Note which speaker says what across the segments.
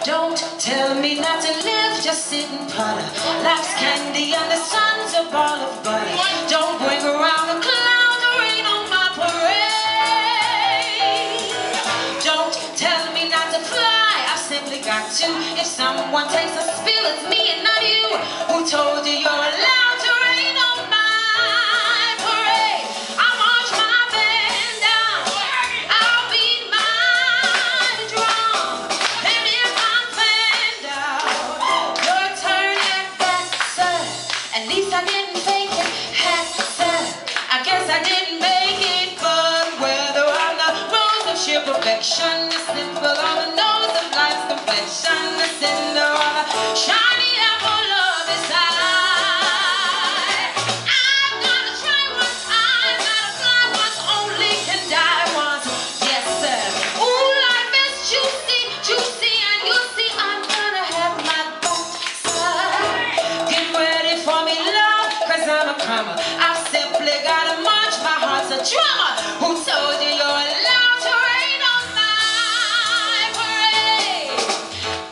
Speaker 1: Don't tell me not to live, just sit and putter. Life's candy and the sun's a ball of butter. Don't bring around a cloud to rain on my parade. Don't tell me not to fly, I've simply got to. If someone takes a spill, it's me and not you. Who told you you're allowed to rain on my parade? I march my band down, I'll beat my drum. And if I'm fanned out, your turn at bat, sir. At least I didn't fake it, hat, sir. I guess I didn't make it, but whether on the road of sheer perfection, the simple on the nose of life's complexion, the cinder of a shiny apple of its eye. I've gotta try once, I've gotta fly once, only can die once. Yes, sir. Ooh, life is juicy, juicy, and you'll see I'm gonna have my boat, sir. Get ready for me, love, cause I'm a comer. I've simply gotta march, my heart's a drummer. Who told you you're allowed to rain on my parade?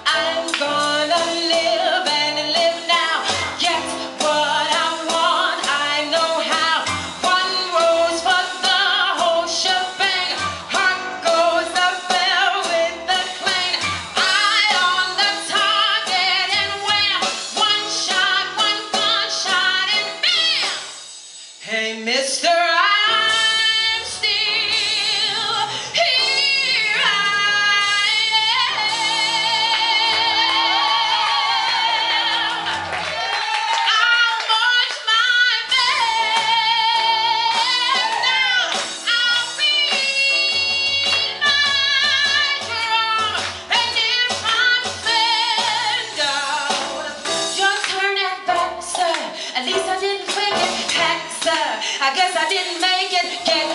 Speaker 1: I'm gonna live and live now. Get what I want, I know how. One rose for the whole shebang. Heart goes the bell with the clang. Eye on the target and wham. One shot, one gunshot and bam. Hey, mister, I'm still here. I'll march my band down, I'll beat my drum, and if I'm fanned out, your turn at bat, sir. At least I didn't fake it, hat, sir. I guess I didn't make it. Get